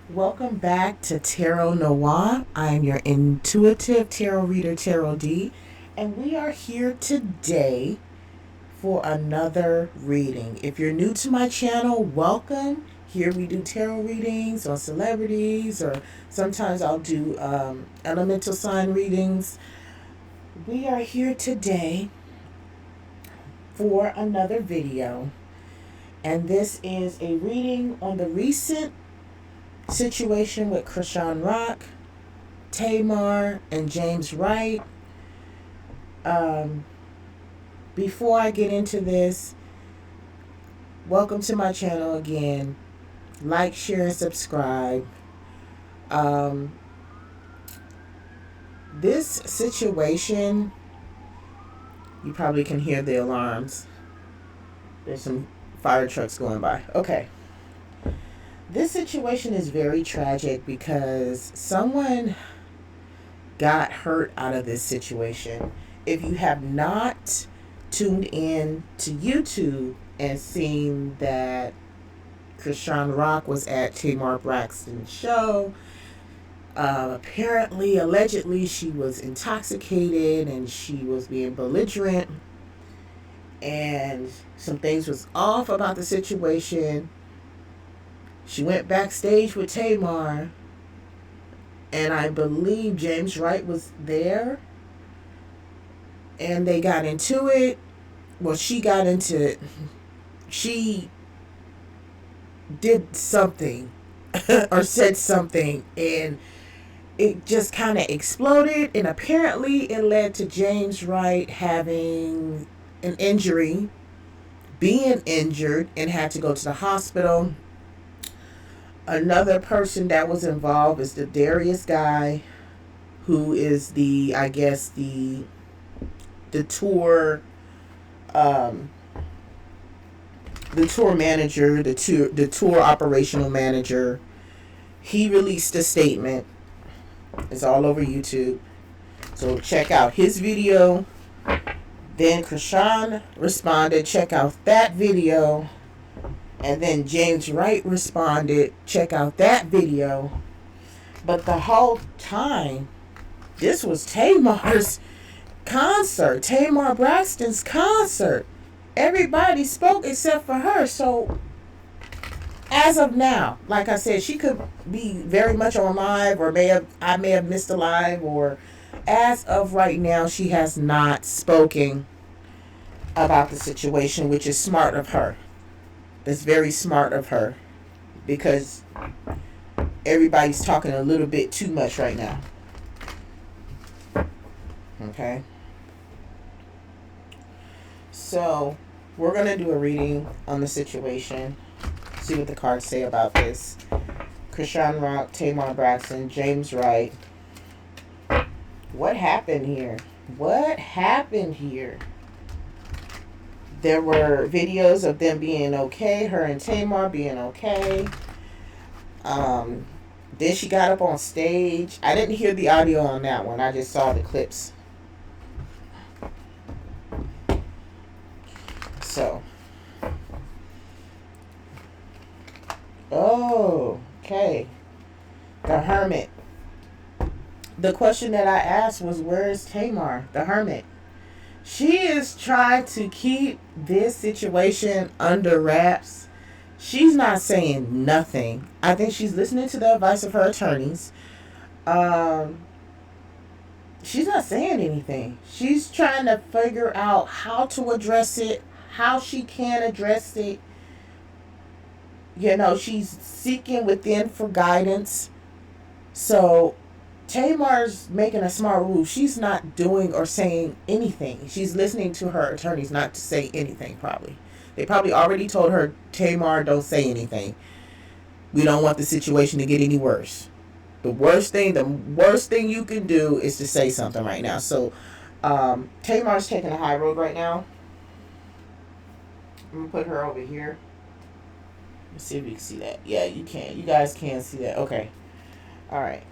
Welcome back to Tarot Noir. I am your intuitive tarot reader, Tarot D, and we are here today for another reading. If you're new to my channel, welcome. Here we do tarot readings on celebrities, or sometimes I'll do elemental sign readings. We are here today for another video, and this is a reading on the recent situation with Chrisean Rock, Tamar, and James Wright. Before I get into this, welcome to my channel again. Like, share, and subscribe. This situation, you probably can hear the alarms. There's some fire trucks going by. Okay. This situation is very tragic because someone got hurt out of this situation. If you have not tuned in to YouTube and seen that Chrisean Rock was at Tamar Braxton's show, apparently, allegedly, she was intoxicated and she was being belligerent, and some things was off about the situation. She went backstage with Tamar, and I believe James Wright was there, and they got into it. Well, she got into it. She did something or said something, and it just kind of exploded, and apparently it led to James Wright having an injury, being injured, and had to go to the hospital. Another person that was involved is the Darius guy, who is the tour, the tour manager, the tour operational manager. He released a statement. It's all over YouTube, so check out his video. Then Chrisean responded, check out that video. And then James Wright responded, check out that video. But the whole time, this was Tamar's concert, Tamar Braxton's concert. Everybody spoke except for her. So, as of now, like I said, she could be very much on live, or I may have missed a live, or as of right now, she has not spoken about the situation, which is smart of her. That's very smart of her, because everybody's talking a little bit too much right now. Okay. So, we're going to do a reading on the situation. See what the cards say about this. Chrisean Rock, Tamar Braxton, James Wright. What happened here? What happened here? There were videos of them being okay, her and Tamar being okay. Then she got up on stage. I didn't hear the audio on that one. I just saw the clips. So. Oh, okay. The Hermit. The question that I asked was, where is Tamar, the Hermit? She is trying to keep this situation under wraps. She's not saying nothing. I think she's listening to the advice of her attorneys. She's not saying anything. She's trying to figure out how to address it, how she can address it. You know, she's seeking within for guidance. So Tamar's making a smart move. She's not doing or saying anything. She's listening to her attorneys not to say anything, probably. They probably already told her, Tamar, don't say anything. We don't want the situation to get any worse. The worst thing you can do is to say something right now. So, Tamar's taking a high road right now. I'm going to put her over here. Let's see if you can see that. Yeah, you can. You guys can see that. Okay. All right.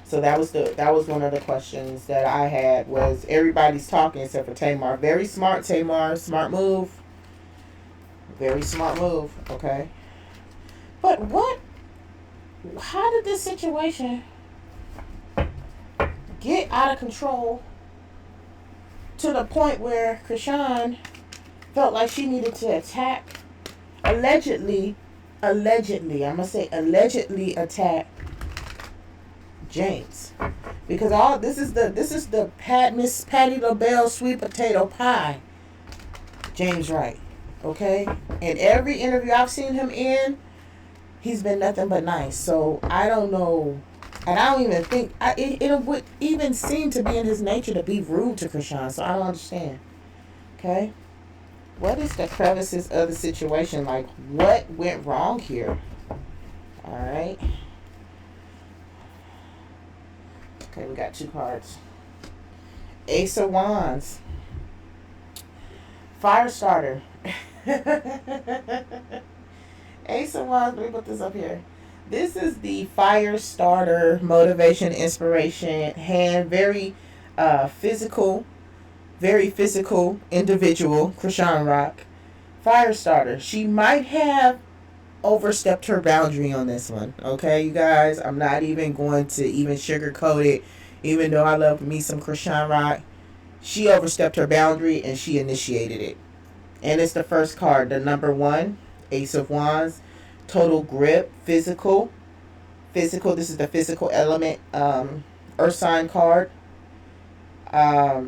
So that was one of the questions that I had, was everybody's talking except for Tamar. Very smart, Tamar. Smart move. Very smart move. Okay. But what how did this situation get out of control to the point where Chrisean felt like she needed to attack, allegedly, I'm gonna say allegedly attack James, because all this is the Miss Patty LaBelle sweet potato pie, James Wright. Okay, in every interview I've seen him in, he's been nothing but nice. So I don't know, and I don't even think it would even seem to be in his nature to be rude to Chrisean. So I don't understand. Okay, what is the crevices of the situation? Like, what went wrong here? All right. Okay, we got 2 cards. Ace of Wands. Fire starter. Ace of Wands, let me put this up here. This is the fire starter, motivation, inspiration, hand, very physical individual, Chrisean Rock. Fire starter. She might have overstepped her boundary on this one. Okay, you guys, I'm not even going to even sugarcoat it. Even though I love me some Chrisean Rock, she overstepped her boundary and she initiated it. And it's the first card, the number 1, Ace of Wands, total grip, physical. This is the physical element, earth sign card. Yeah,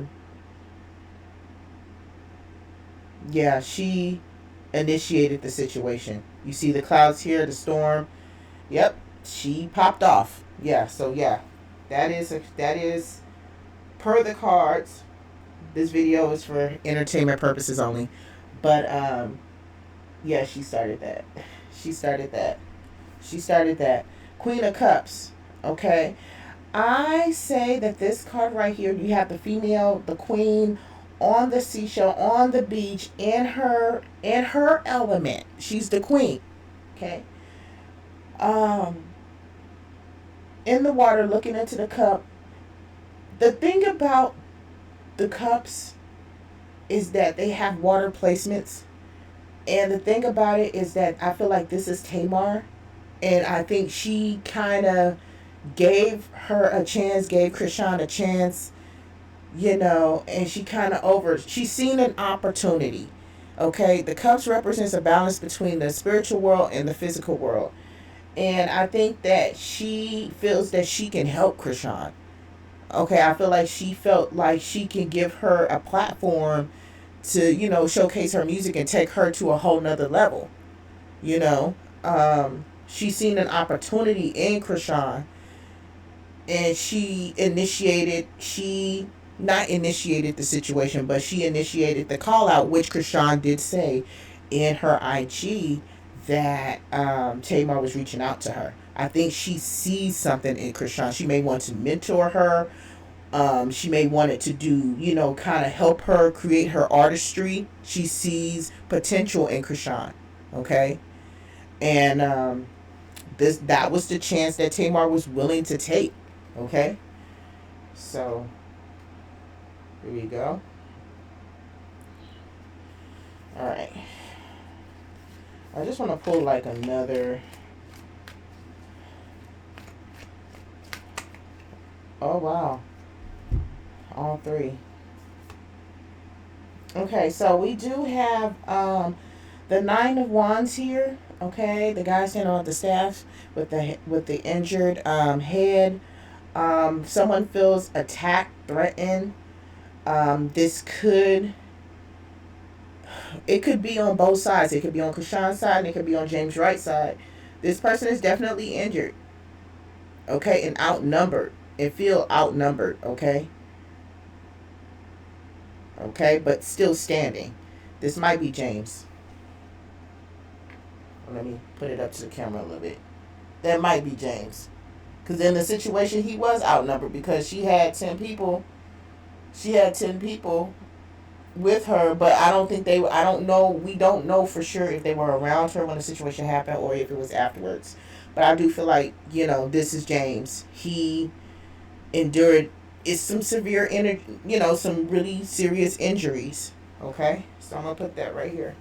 she initiated the situation. You see the clouds here, the storm. Yep, she popped off. Yeah, so yeah, that is per the cards. This video is for entertainment purposes only, but yeah, she started that. She started that. Queen of Cups. Okay, I say that this card right here, you have the female, the queen, on the seashell, on the beach, in her element. She's the queen. Okay. In the water, looking into the cup. The thing about the cups is that they have water placements. And the thing about it is that I feel like this is Tamar. And I think she kind of gave Chrisean a chance, and she kind of she's seen an opportunity. Okay, the cups represents a balance between the spiritual world and the physical world. And I think that she feels that she can help Chrisean. Okay, I feel like she felt like she can give her a platform to, showcase her music and take her to a whole nother level. She's seen an opportunity in Chrisean, and not initiated the situation, but she initiated the call out, which Chrisean did say in her IG that Tamar was reaching out to her. I think she sees something in Chrisean. She may want to mentor her. She may want it to do, kind of help her create her artistry. She sees potential in Chrisean. Okay? And that was the chance that Tamar was willing to take. Okay? So, here we go. Alright. I just want to pull like another. Oh, wow. All 3. Okay, so we do have the 9 of Wands here. Okay, the guy standing on the staff with the injured head. Someone feels attacked, threatened. It could be on both sides. It could be on Chrisean's side and it could be on James Wright's side. This person is definitely injured. Okay, and outnumbered. And feel outnumbered, okay? Okay, but still standing. This might be James. Let me put it up to the camera a little bit. That might be James. Because in the situation, he was outnumbered because she had 10 people. She had 10 people with her, but I don't know. We don't know for sure if they were around her when the situation happened or if it was afterwards. But I do feel like, this is James. He endured some severe, some really serious injuries. Okay? So I'm going to put that right here.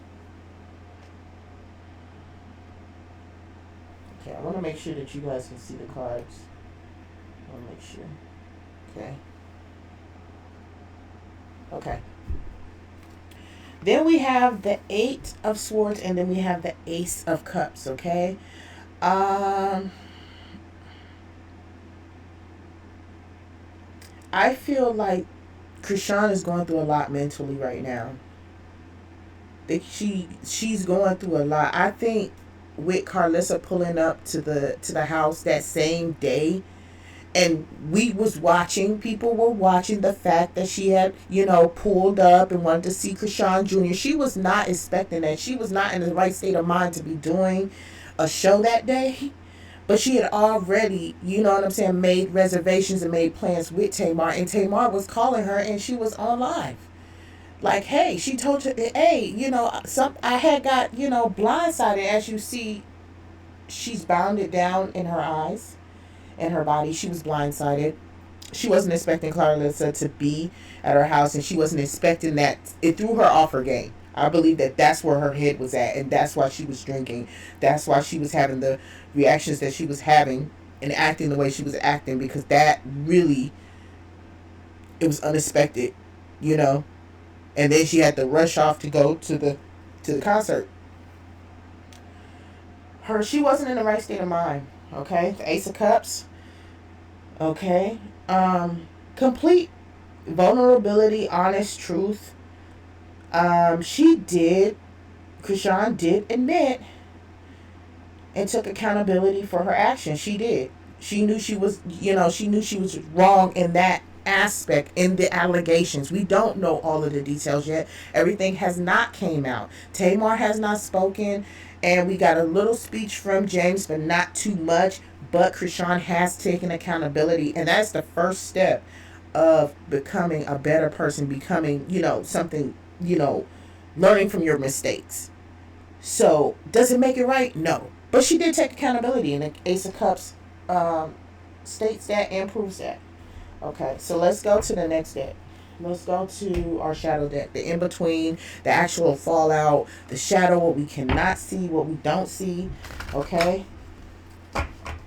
Okay, I want to make sure that you guys can see the cards. I want to make sure. Okay. Okay. Then we have the Eight of Swords, and then we have the Ace of Cups. Okay. I feel like Chrisean is going through a lot mentally right now. That she's going through a lot. I think with Carlissa pulling up to the house that same day, and we was watching, people were watching the fact that she had, pulled up and wanted to see Chrisean Jr. She was not expecting that. She was not in the right state of mind to be doing a show that day. But she had already, made reservations and made plans with Tamar. And Tamar was calling her, and she was on live. Like, hey, she told her, hey, I had got, blindsided. As you see, she's bounded down in her eyes and her body. She was blindsided. She wasn't expecting Clarissa to be at her house, and she wasn't expecting that. It threw her off her game. I believe that that's where her head was at, and that's why she was drinking. That's why she was having the reactions that she was having and acting the way she was acting, because that really, it was unexpected, And then she had to rush off to go to the concert. She wasn't in the right state of mind. Okay, the Ace of Cups. Okay, complete vulnerability, honest truth. Chrisean did admit and took accountability for her actions. She did. She knew she was wrong in that aspect, in the allegations. We don't know all of the details yet. Everything has not came out. Tamar has not spoken, and we got a little speech from James, but not too much. But Chrisean has taken accountability, and that's the first step of becoming a better person, becoming, something, learning from your mistakes. So, does it make it right? No. But she did take accountability, and the Ace of Cups states that and proves that. Okay, so let's go to the next deck. Let's go to our shadow deck. The in-between, the actual fallout, the shadow, what we cannot see, what we don't see. Okay?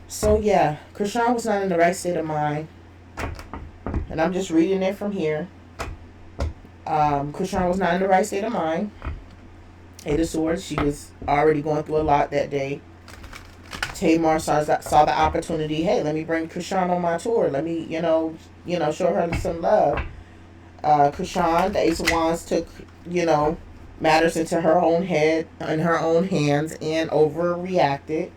So, yeah, Chrisean was not in the right state of mind. And I'm just reading it from here. Chrisean was not in the right state of mind. Eight of Swords, she was already going through a lot that day. Tamar saw the opportunity. Hey, let me bring Chrisean on my tour. Let me, show her some love. Chrisean, the Ace of Wands, took, matters into her own head, in her own hands, and overreacted.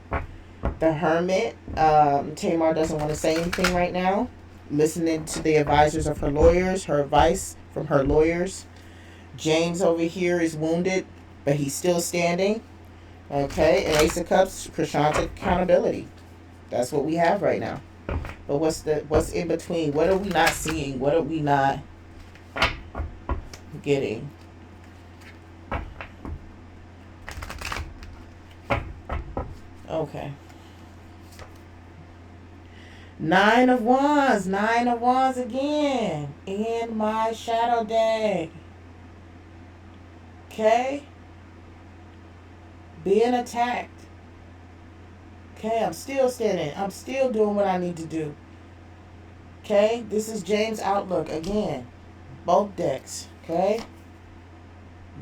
The Hermit, Tamar doesn't want to say anything right now. Listening to the advisors of her lawyers, her advice from her lawyers. James over here is wounded, but he's still standing. Okay, and Ace of Cups, Chrisean took accountability. That's what we have right now. But what's in between? What are we not seeing? What are we not getting? Okay. Nine of Wands again in my shadow deck. Okay. Being attacked. Okay, I'm still standing. I'm still doing what I need to do. Okay, this is James' outlook again. Both decks. Okay.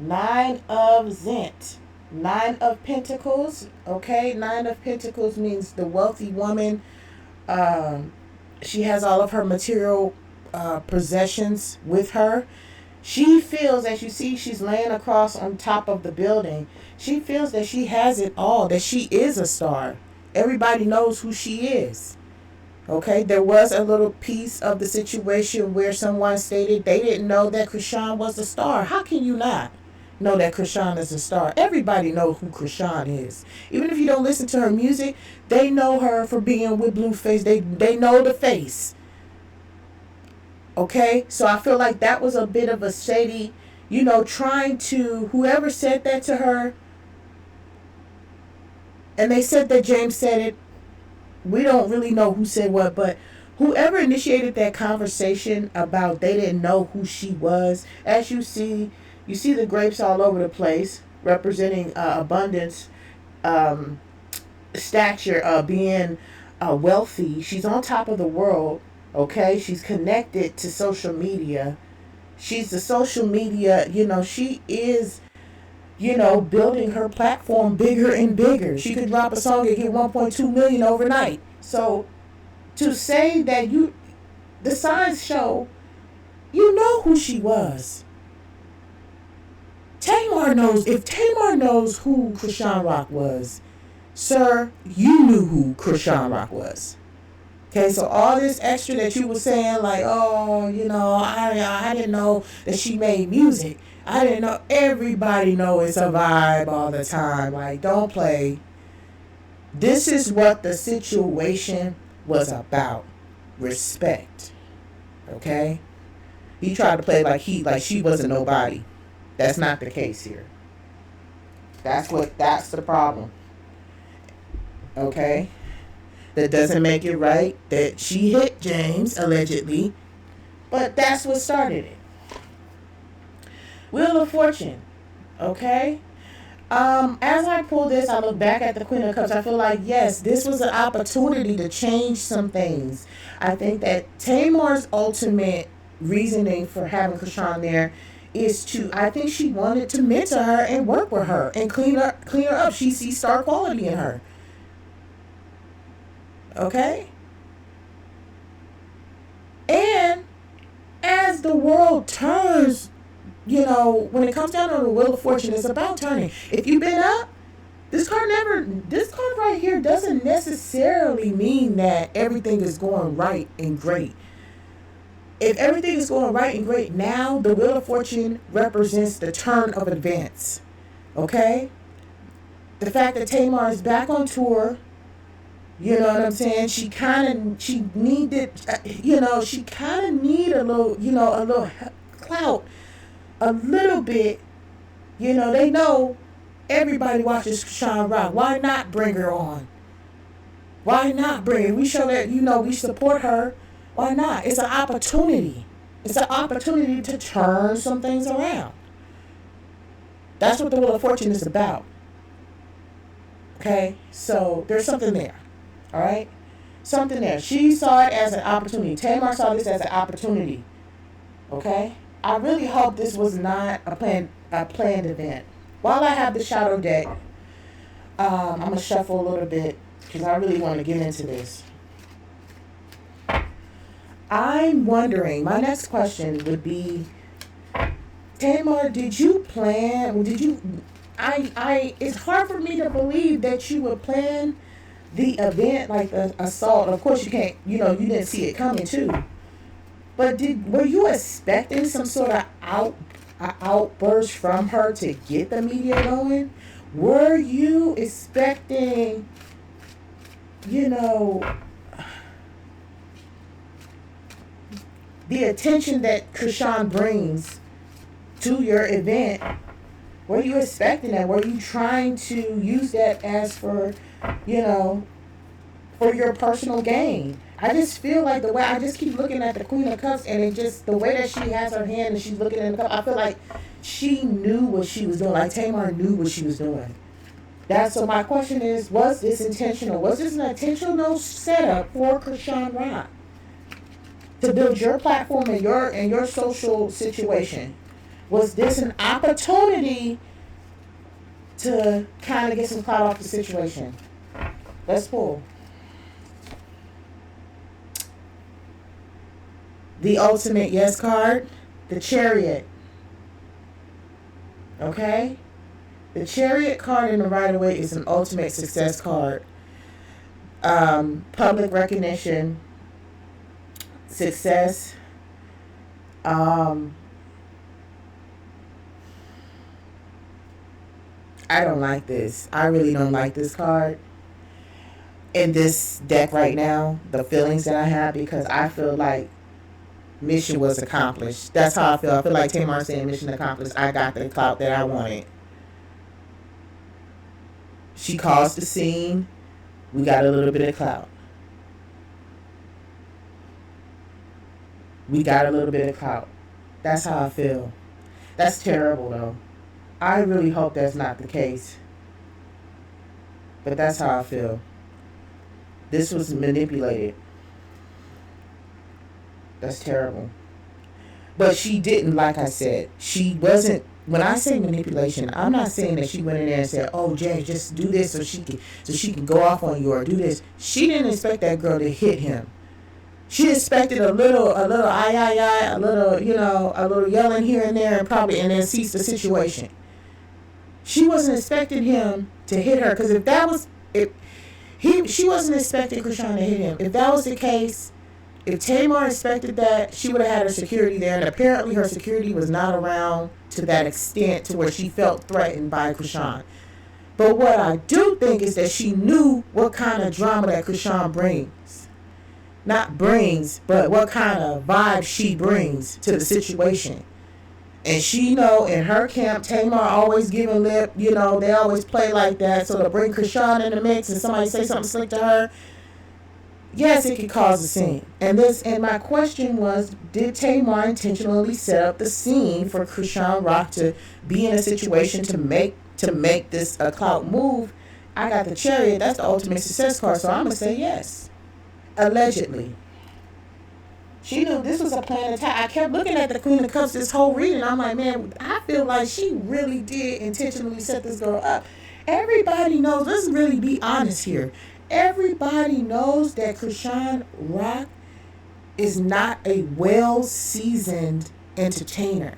Nine of Zent. Nine of Pentacles. Okay, Nine of Pentacles means the wealthy woman. She has all of her material possessions with her. She feels, as you see, she's laying across on top of the building. She feels that she has it all, that she is a star. Everybody knows who she is. Okay, there was a little piece of the situation where someone stated they didn't know that Chrisean was a star. How can you not know that Chrisean is a star? Everybody knows who Chrisean is. Even if you don't listen to her music, they know her for being with Blueface. They know the face. Okay, so I feel like that was a bit of a shady, trying to, whoever said that to her, and they said that James said it. We don't really know who said what, but whoever initiated that conversation about they didn't know who she was, as you see the grapes all over the place, representing abundance, stature of being wealthy. She's on top of the world. Okay, she's connected to social media. She's the social media. She is. Building her platform bigger and bigger. She could drop a song and get 1.2 million overnight. So to say that the signs show, you know who she was. Tamar knows. If Tamar knows who Chrisean Rock was, sir, you knew who Chrisean Rock was. Okay, so all this extra that you were saying, like, oh, I didn't know that she made music. I didn't know. Everybody know it's a vibe all the time. Like, don't play. This is what the situation was about. Respect. Okay? He tried to play like she wasn't nobody. That's not the case here. That's the problem. Okay? That doesn't make it right that she hit James, allegedly. But that's what started it. Wheel of Fortune. Okay? As I pull this, I look back at the Queen of Cups. I feel like, yes, this was an opportunity to change some things. I think that Tamar's ultimate reasoning for having Chrisean there is I think she wanted to mentor her and work with her and clean her up. She sees star quality in her. Okay? And as the world turns, when it comes down to the Wheel of Fortune, it's about turning. If you've been up, this card right here doesn't necessarily mean that everything is going right and great. If everything is going right and great now, the Wheel of Fortune represents the turn of events. Okay? The fact that Tamar is back on tour, you know what I'm saying? She needed a little clout, a little bit. They know everybody watches Chrisean Rock. Why not bring her on? Why not bring her? We show that, we support her. Why not? It's an opportunity. It's an opportunity to turn some things around. That's what the Wheel of Fortune is about. Okay? So there's something there. All right? Something there. She saw it as an opportunity. Tamar saw this as an opportunity. Okay? I really hope this was not a planned event. While I have the shadow deck, I'm going to shuffle a little bit because I really want to get into this. I'm wondering, my next question would be, Tamar, it's hard for me to believe that you would plan the event, like the assault. Of course you can't, you didn't see it coming too. But were you expecting some sort of outburst from her to get the media going? Were you expecting, the attention that Chrisean brings to your event? Were you expecting that? Were you trying to use that as for your personal gain? I just feel like the way I just keep looking at the Queen of Cups, and the way that she has her hand and she's looking in the cup, I feel like she knew what she was doing. Like Tamar knew what she was doing. So my question is, was this intentional? Was this an intentional setup for Chrisean Rock to build your platform and your social situation? Was this an opportunity to kind of get some clout off the situation? Let's pull. The ultimate yes card, the Chariot. Okay? The Chariot card in the Rider-Waite is an ultimate success card. Public recognition, success. I don't like this. I really don't like this card in this deck right now. The feelings that I have, because I feel like mission was accomplished. That's how I feel. I feel like Tamar saying mission accomplished. I got the clout that I wanted. She caused the scene. We got a little bit of clout. We got a little bit of clout. That's how I feel. That's terrible, though. I really hope that's not the case. But that's how I feel. This was manipulated. That's terrible. But she didn't, like I said, she wasn't, when I say manipulation, I'm not saying that she went in there and said, oh, James, just do this so she can go off on you or do this. She didn't expect that girl to hit him. She expected a little aye, a little, a little yelling here and there and then cease the situation. She wasn't expecting him to hit her, because she wasn't expecting Chrisean to hit him. If that was the case, if Tamar expected that, she would have had her security there, and apparently her security was not around to that extent to where she felt threatened by Chrisean. But what I do think is that she knew what kind of drama that Chrisean brings. Not brings, but what kind of vibe she brings to the situation. And she know in her camp, Tamar always giving lip, they always play like that. So to bring Chrisean in the mix and somebody say something slick to her, yes, it could cause a scene. And my question was, did Tamar intentionally set up the scene for Chrisean Rock to be in a situation to make this a clout move? I got the Chariot. That's the ultimate success card. So I'm gonna say yes. Allegedly. She knew this was a plan attack. I kept looking at the Queen of Cups this whole reading. I'm like, man, I feel like she really did intentionally set this girl up. Everybody knows. Let's really be honest here. Everybody knows that Chrisean Rock is not a well-seasoned entertainer.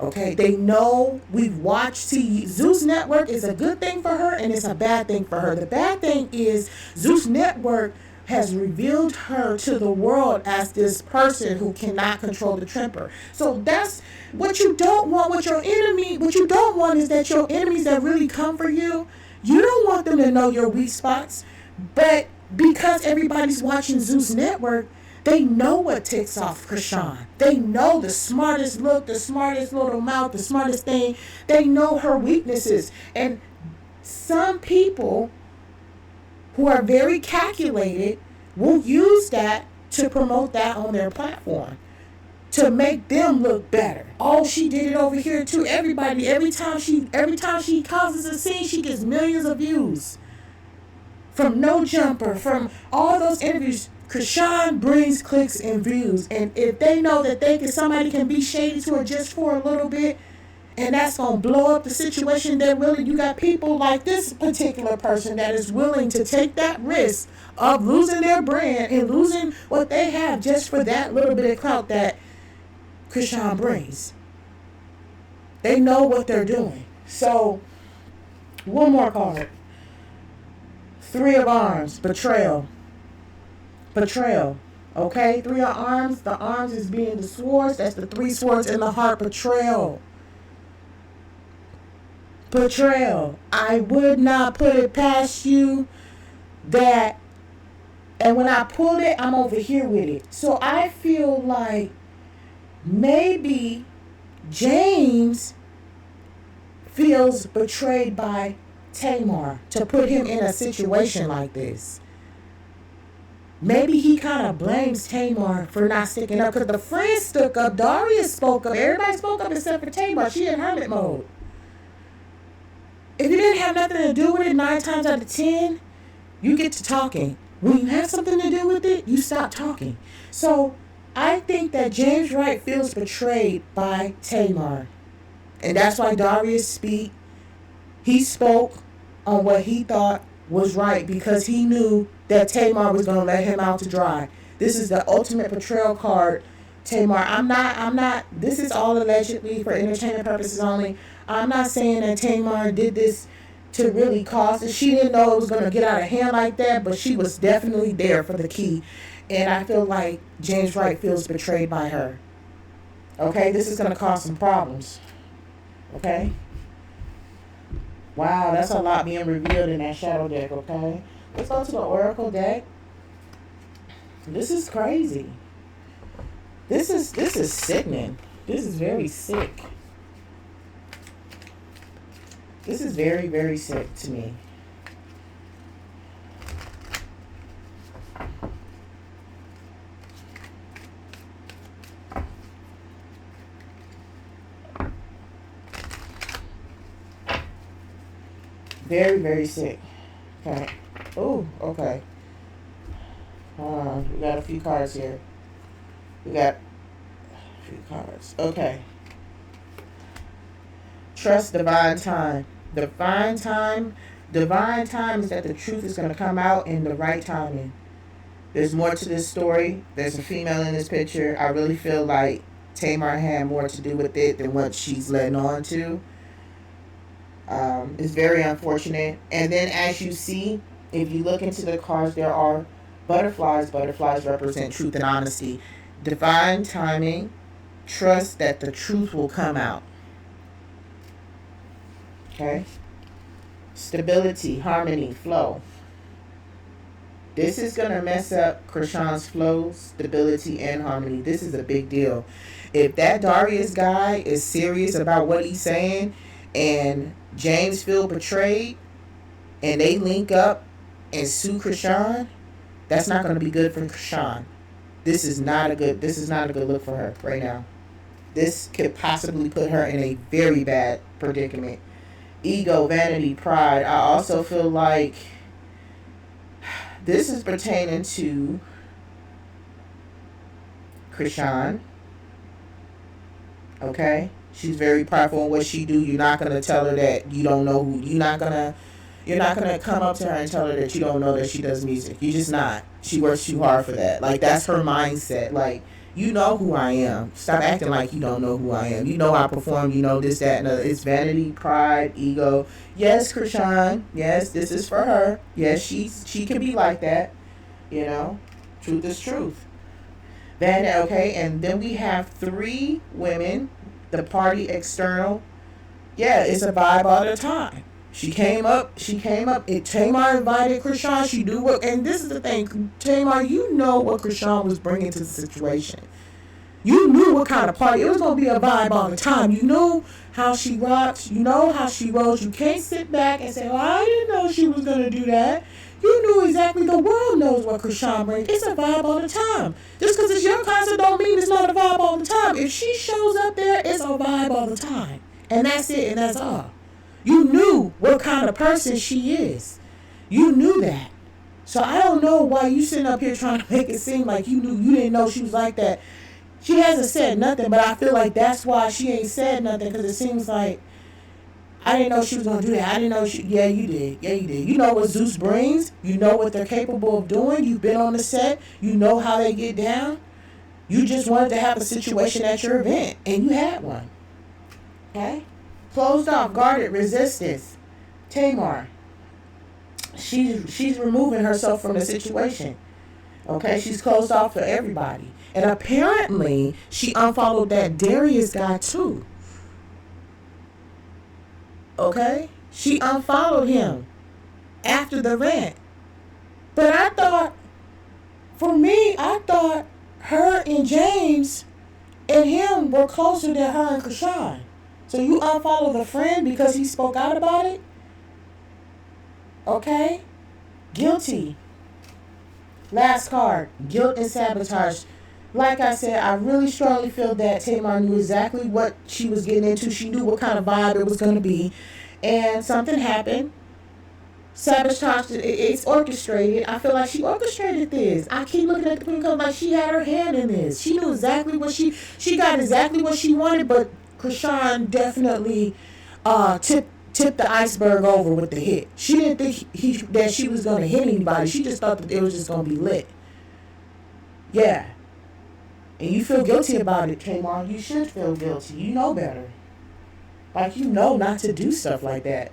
Okay? They know. We've watched TV. Zeus Network is a good thing for her, and it's a bad thing for her. The bad thing is Zeus Network has revealed her to the world as this person who cannot control the temper. So that's what you don't want with your enemy. What you don't want is that your enemies that really come for you, you don't want them to know your weak spots. But because everybody's watching Zeus Network, they know what ticks off Chrisean. They know the smartest look, the smartest little mouth, the smartest thing. They know her weaknesses. And some people who are very calculated will use that to promote that on their platform, to make them look better. Oh, she did it over here too. Everybody, every time she causes a scene, she gets millions of views. From No Jumper, from all those interviews, Chrisean brings clicks and views. And if they know that somebody can be shady to her just for a little bit, and that's going to blow up the situation, then really you got people like this particular person that is willing to take that risk of losing their brand and losing what they have just for that little bit of clout that Chrisean brings. They know what they're doing. So, one more card. 3 of Arms, betrayal. Betrayal. Okay, 3 of Arms. The arms is being the swords. That's the 3 swords in the heart. Betrayal. Betrayal. I would not put it past you that, and when I pulled it, I'm over here with it. So I feel like maybe James feels betrayed by Tamar to put him in a situation like this. Maybe he kind of blames Tamar for not sticking up, because the friends stuck up. Darius spoke up. Everybody spoke up except for Tamar. She in hermit mode. If you didn't have nothing to do with it, 9 times out of 10, you get to talking. When you have something to do with it, you stop talking. So I think that James Wright feels betrayed by Tamar. And that's why Darius he spoke on what he thought was right, because he knew that Tamar was going to let him out to dry. This is the ultimate betrayal card. Tamar, I'm not, this is all allegedly for entertainment purposes only. I'm not saying that Tamar did this to really cause it. She didn't know it was going to get out of hand like that, but she was definitely there for the key. And I feel like James Wright feels betrayed by her. Okay, this is going to cause some problems. Okay? Wow, that's a lot being revealed in that shadow deck, okay? Let's go to the Oracle deck. This is crazy. This is sickening. This is very sick. This is very, very sick to me. Very, very sick. Okay. Oh, okay. Hold on. We got a few cards here. We got a few cards. Okay. Trust divine time. Divine time. Divine time is that the truth is going to come out in the right timing. There's more to this story. There's a female in this picture. I really feel like Tamar had more to do with it than what she's letting on to. It's very unfortunate. And then as you see, if you look into the cards, there are butterflies. Butterflies represent truth and honesty. Divine timing. Trust that the truth will come out. Okay? Stability, harmony, flow. This is going to mess up Chrisean's flow, stability, and harmony. This is a big deal. If that Darius guy is serious about what he's saying and James feel betrayed and they link up and sue Chrisean, that's not going to be good for Chrisean. This is not a good look for her right now. This could possibly put her in a very bad predicament. Ego, vanity, pride. I also feel like this is pertaining to Chrisean. Okay? She's very prideful in what she do. You're not gonna tell her that you don't know who. You're not gonna come up to her and tell her that you don't know that she does music. You're just not. She works too hard for that. Like, that's her mindset. Like, you know who I am. Stop acting like you don't know who I am. You know I perform. You know this, that, and other. It's vanity, pride, ego. Yes, Chrisean. Yes, this is for her. Yes, she can be like that. You know, truth is truth. Vanity, okay, and then we have 3 women. The party external. Yeah, it's a vibe all the time. She came up. Tamar invited Chrisean. She knew what, and this is the thing, Tamar, you know what Chrisean was bringing to the situation. You knew what kind of party. It was going to be a vibe all the time. You knew how she rocked. You know how she rolls. You can't sit back and say, well, I didn't know she was going to do that. You knew exactly. The world knows what Chrisean brings. It's a vibe all the time. Just because it's your concert don't mean it's not a vibe all the time. If she shows up there, it's a vibe all the time. And that's it, and that's all. You knew what kind of person she is. You knew that. So I don't know why you sitting up here trying to make it seem like you didn't know she was like that. She hasn't said nothing, but I feel like that's why she ain't said nothing, because it seems like, I didn't know she was going to do that. I didn't know yeah, you did. Yeah, you did. You know what Zeus brings. You know what they're capable of doing. You've been on the set. You know how they get down. You just wanted to have a situation at your event, and you had one. Okay? Closed off, guarded, resistance. Tamar. She's removing herself from the situation. Okay? She's closed off for everybody. And apparently, she unfollowed that Darius guy too. Okay? She unfollowed him after the rant. But I thought her and James and him were closer than her and Chrisean. So you unfollow the friend because he spoke out about it? Okay? Guilty. Last card. Guilt and sabotage. Like I said, I really strongly feel that Tamar knew exactly what she was getting into. She knew what kind of vibe it was going to be. And something happened. Sabotage, it's orchestrated. I feel like she orchestrated this. I keep looking at the queen card like she had her hand in this. She knew exactly what she got exactly what she wanted, but Chrisean definitely tipped the iceberg over with the hit. She didn't think that she was going to hit anybody. She just thought that it was just going to be lit. Yeah. And you feel guilty about it, Tamar. You should feel guilty. You know better. Like, you know not to do stuff like that.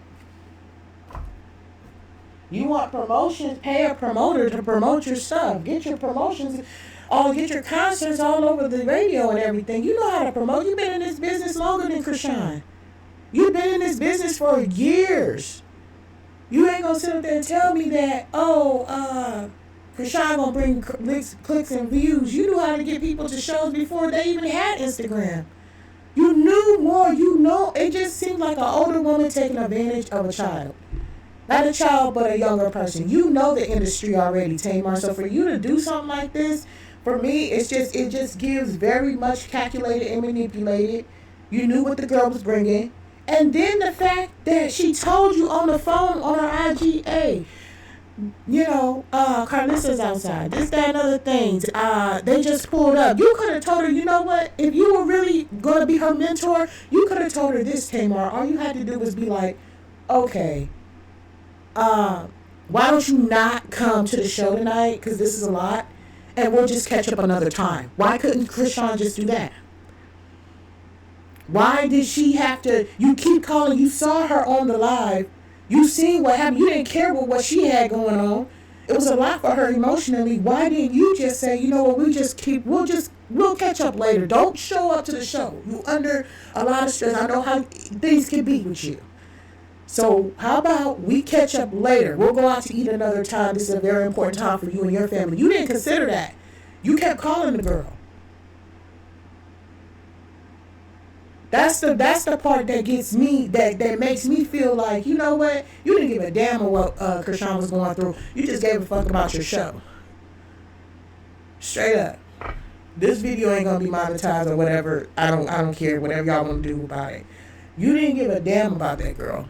You want promotions, pay a promoter to promote your stuff. Get your promotions, get your concerts all over the radio and everything. You know how to promote. You've been in this business longer than Chrisean. You've been in this business for years. You ain't gonna sit up there and tell me that, Chrisean gonna bring clicks and views. You knew how to get people to shows before they even had Instagram. You knew more. You know, it just seemed like an older woman taking advantage of a child. Not a child, but a younger person. You know the industry already, Tamar. So for you to do something like this, for me, it just gives very much calculated and manipulated. You knew what the girl was bringing. And then the fact that she told you on the phone on her IG, hey, Carlissa's outside. This, that, and other things. They just pulled up. You could have told her, you know what? If you were really going to be her mentor, you could have told her this, Tamar. All you had to do was be like, okay, why don't you not come to the show tonight? Because this is a lot. And we'll just catch up another time. Why couldn't Chrisean just do that? Why did she have to? You keep calling. You saw her on the live. You seen what happened. You didn't care what she had going on. It was a lot for her emotionally. Why didn't you just say, you know what, we'll catch up later. Don't show up to the show. You under a lot of stress. I know how things can be with you. So how about we catch up later? We'll go out to eat another time. This is a very important time for you and your family. You didn't consider that. You kept calling the girl. That's the part that gets me, that makes me feel like, you know what? You didn't give a damn of what Chrisean was going through. You just gave a fuck about your show. Straight up. This video ain't gonna be monetized or whatever. I don't care. Whatever y'all want to do about it. You didn't give a damn about that girl.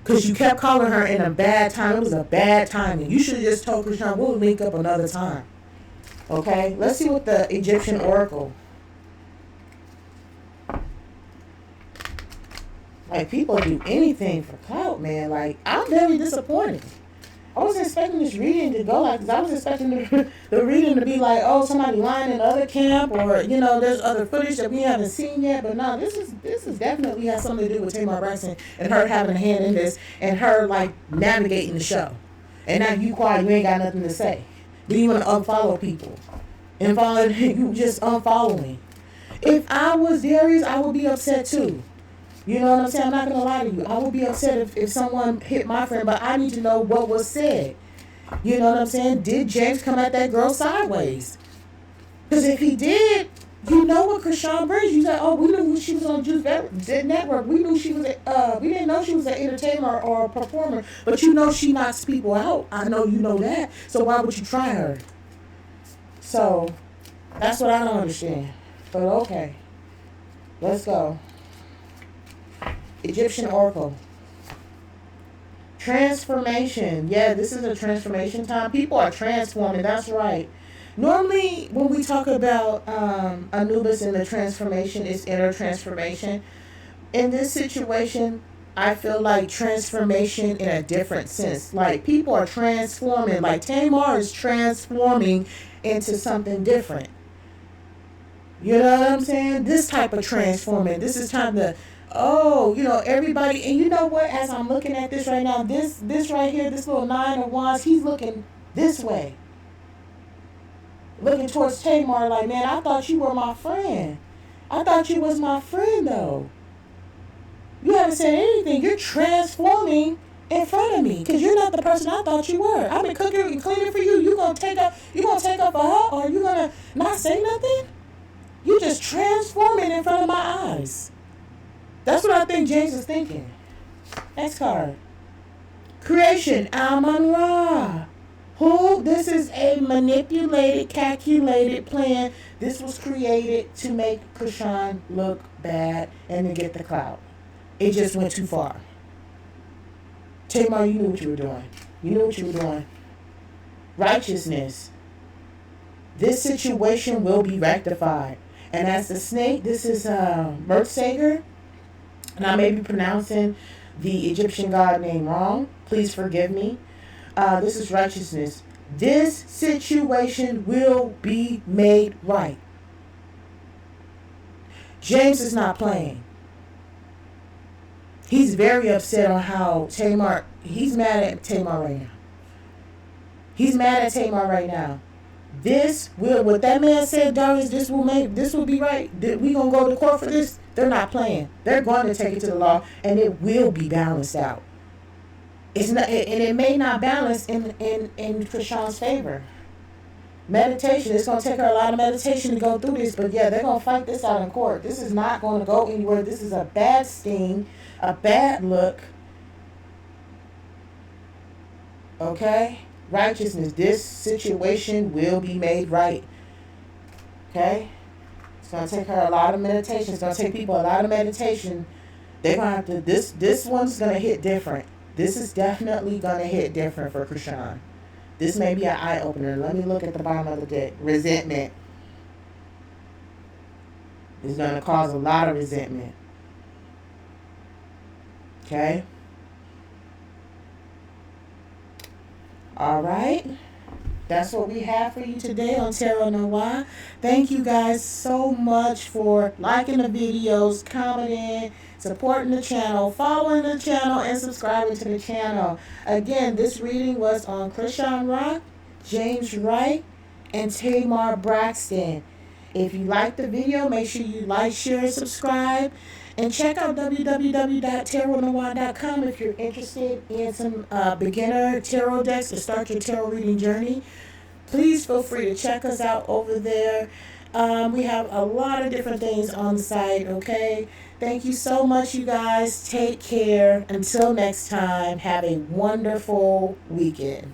Because you kept calling her in a bad time. It was a bad timing. You should have just told Chrisean, we'll link up another time. Okay? Let's see what the Egyptian Oracle. Like, people do anything for clout, man. Like, I'm very disappointed. I wasn't expecting this reading to go like this. I was expecting the reading to be like, oh, somebody lying in the other camp, or, there's other footage that we haven't seen yet. But no, this is definitely has something to do with Tamar Braxton and her having a hand in this and her, like, navigating the show. And now you quiet, you ain't got nothing to say. Do you want to unfollow people? And you just unfollowing. If I was Darius, I would be upset too. You know what I'm saying? I'm not going to lie to you. I would be upset if someone hit my friend, but I need to know what was said. You know what I'm saying? Did James come at that girl sideways? Because if he did, you know what Chrisean brings. You said, oh, we knew she was on Juice Network. We knew she was, we didn't know she was an entertainer or a performer, but you know she knocks people out. I know you know that. So why would you try her? So that's what I don't understand. But okay. Let's go. Egyptian Oracle. Transformation. Yeah, this is a transformation time. People are transforming. That's right. Normally, when we talk about Anubis and the transformation, it's inner transformation. In this situation, I feel like transformation in a different sense. Like, people are transforming. Like, Tamar is transforming into something different. You know what I'm saying? This type of transforming. This is time to... everybody, and you know what, as I'm looking at this right now, this right here, this little 9 of Wands, he's looking this way. Looking towards Tamar like, man, I thought you were my friend. I thought you was my friend, though. You haven't said anything. You're transforming in front of me, because you're not the person I thought you were. I've been cooking and cleaning for you. You gonna take up for her, or you gonna not say nothing? You just transforming in front of my eyes. That's what I think James is thinking. Next card. Creation, Amun-Ra. Who? This is a manipulated, calculated plan. This was created to make Chrisean look bad and to get the clout. It just went too far. Tamar, you knew what you were doing. You knew what you were doing. Righteousness. This situation will be rectified. And as the snake, this is Mertsager. And I may be pronouncing the Egyptian god name wrong. Please forgive me. This is righteousness. This situation will be made right. James is not playing. He's very upset on how Tamar... He's mad at Tamar right now. He's mad at Tamar right now. This will... What that man said, Darius, this will be right. We gonna go to court for this? They're not playing. They're going to take it to the law, and it will be balanced out. It's not, and it may not balance in Chrisean's favor. Meditation. It's going to take her a lot of meditation to go through this, but yeah, they're going to fight this out in court. This is not going to go anywhere. This is a bad sting, a bad look. Okay? Righteousness. This situation will be made right. Okay? It's going to take her a lot of meditation. It's going to take people a lot of meditation. They're going to have to, this one's going to hit different. This is definitely going to hit different for Chrisean. This may be an eye-opener. Let me look at the bottom of the deck. Resentment. It's going to cause a lot of resentment. Okay? All right. That's what we have for you today on Tarot Noir. Thank you guys so much for liking the videos, commenting, supporting the channel, following the channel, and subscribing to the channel. Again, this reading was on Chrisean Rock, James Wright, and Tamar Braxton. If you liked the video, make sure you like, share, and subscribe. And check out www.tarotnoir.com if you're interested in some beginner tarot decks to start your tarot reading journey. Please feel free to check us out over there. We have a lot of different things on the site, okay? Thank you so much, you guys. Take care. Until next time, have a wonderful weekend.